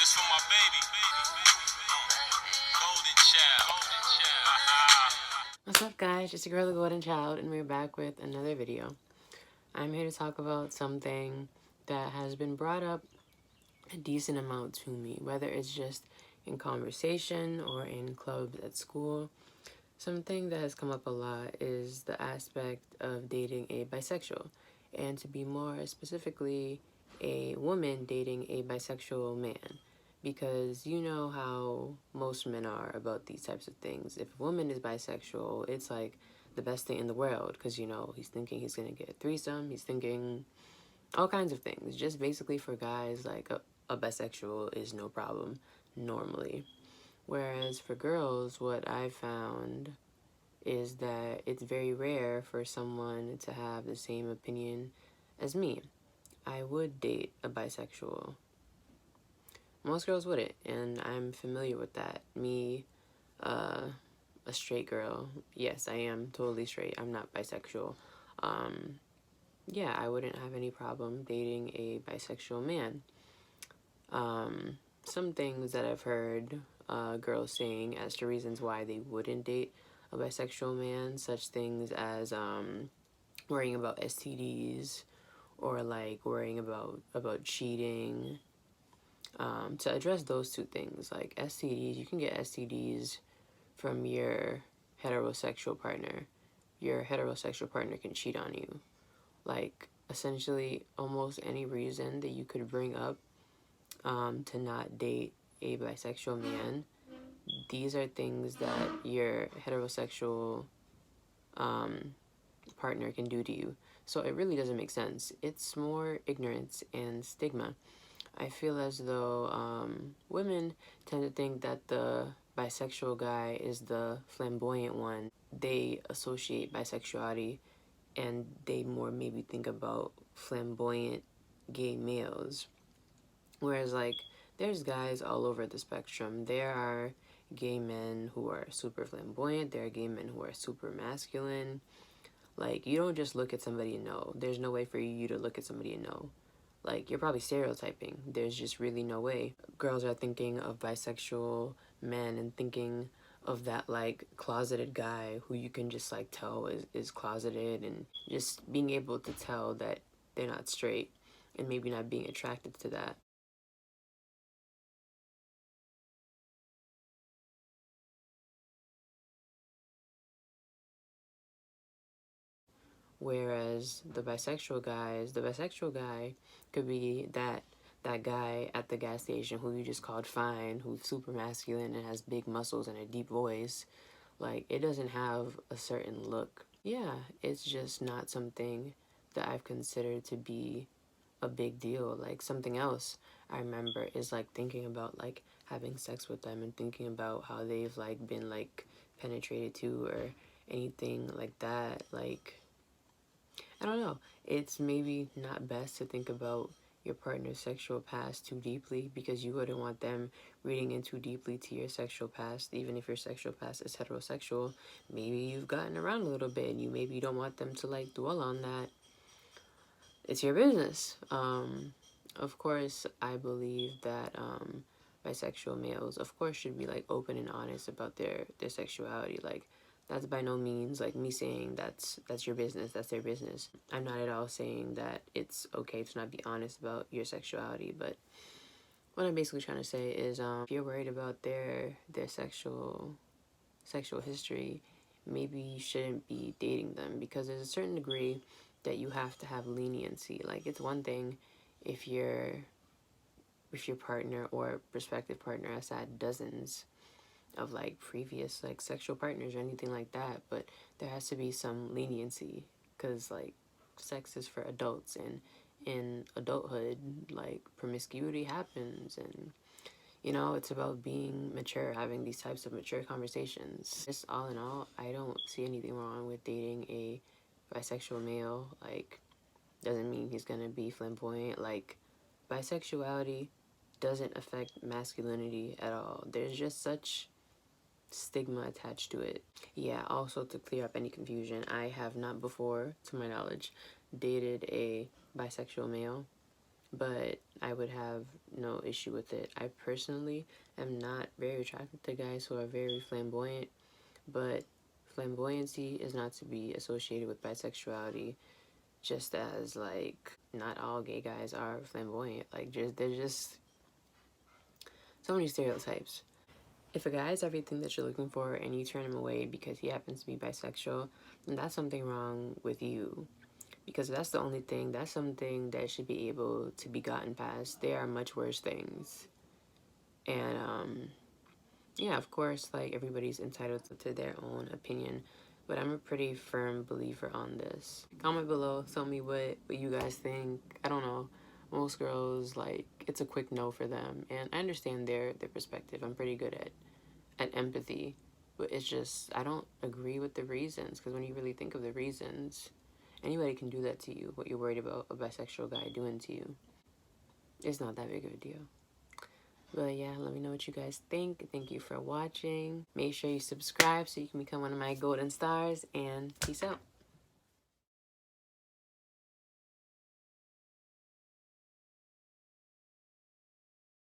This for my baby. Gxlden.Chvld. What's up, guys? It's your girl, the Golden Child, and we're back with another video. I'm here to talk about something that has been brought up a decent amount to me, whether it's just in conversation or in clubs at school. Something that has come up a lot is the aspect of dating a bisexual, and to be more specifically, a woman dating a bisexual man. Because you know how most men are about these types of things. If a woman is bisexual, it's like the best thing in the world because, you know, he's thinking he's going to get a threesome, he's thinking all kinds of things. Just basically for guys, like a bisexual is no problem normally. Whereas for girls, what I found is that it's very rare for someone to have the same opinion as me. I would date a bisexual. Most girls wouldn't, and I'm familiar with that. Me, a straight girl, yes, I am totally straight. I'm not bisexual. Yeah, I wouldn't have any problem dating a bisexual man. Some things that I've heard girls saying as to reasons why they wouldn't date a bisexual man, such things as worrying about STDs or like worrying about cheating. To address those two things, like STDs, you can get STDs from your heterosexual partner. Your heterosexual partner can cheat on you. Like, essentially, almost any reason that you could bring up to not date a bisexual man, these are things that your heterosexual partner can do to you. So it really doesn't make sense. It's more ignorance and stigma. I feel as though women tend to think that the bisexual guy is the flamboyant one. They associate bisexuality and they more maybe think about flamboyant gay males. Whereas, like, there's guys all over the spectrum. There are gay men who are super flamboyant, there are gay men who are super masculine. Like, you don't just look at somebody and know. There's no way for you to look at somebody and know. Like, you're probably stereotyping. There's just really no way. Girls are thinking of bisexual men and thinking of that, like, closeted guy who you can just, like, tell is closeted, and just being able to tell that they're not straight and maybe not being attracted to that. Whereas the bisexual guy could be that guy at the gas station who you just called fine, who's super masculine and has big muscles and a deep voice. Like, it doesn't have a certain look. Yeah, it's just not something that I've considered to be a big deal. Like, something else I remember is like thinking about like having sex with them and thinking about how they've like been like penetrated to or anything like that. Like, I don't know. It's maybe not best to think about your partner's sexual past too deeply because you wouldn't want them reading in too deeply to your sexual past, even if your sexual past is heterosexual. Maybe you've gotten around a little bit and you maybe don't want them to like dwell on that. It's your business. Of course, I believe that bisexual males, of course, should be like open and honest about their sexuality. Like, that's by no means like me saying that's your business, that's their business. I'm not at all saying that it's okay to not be honest about your sexuality, but what I'm basically trying to say is if you're worried about their sexual history, maybe you shouldn't be dating them because there's a certain degree that you have to have leniency. Like, it's one thing if your partner or prospective partner has had dozens of like previous like sexual partners or anything like that, but there has to be some leniency because like sex is for adults, and in adulthood like promiscuity happens, and you know, it's about being mature, having these types of mature conversations. Just all in all, I don't see anything wrong with dating a bisexual male. Like, doesn't mean he's gonna be flamboyant. Like, bisexuality doesn't affect masculinity at all. There's just such stigma attached to it. Yeah, also to clear up any confusion, I have not before, to my knowledge, dated a bisexual male. but I would have no issue with it. I personally am not very attracted to guys who are very flamboyant, but flamboyancy is not to be associated with bisexuality, just as like not all gay guys are flamboyant. Like there's just so many stereotypes. If a guy is everything that you're looking for and you turn him away because he happens to be bisexual, then that's something wrong with you. Because that's the only thing, that's something that should be able to be gotten past. There are much worse things. And yeah, of course, like everybody's entitled to their own opinion, but I'm a pretty firm believer on this. Comment below, tell me what you guys think. I don't know. Most girls, like, it's a quick no for them, and I understand their perspective. I'm pretty good at empathy, but it's just I don't agree with the reasons, because when you really think of the reasons, anybody can do that to you. What you're worried about a bisexual guy doing to you, it's not that big of a deal. But yeah, let me know what you guys think. Thank you for watching. Make sure you subscribe so you can become one of my golden stars, and peace out.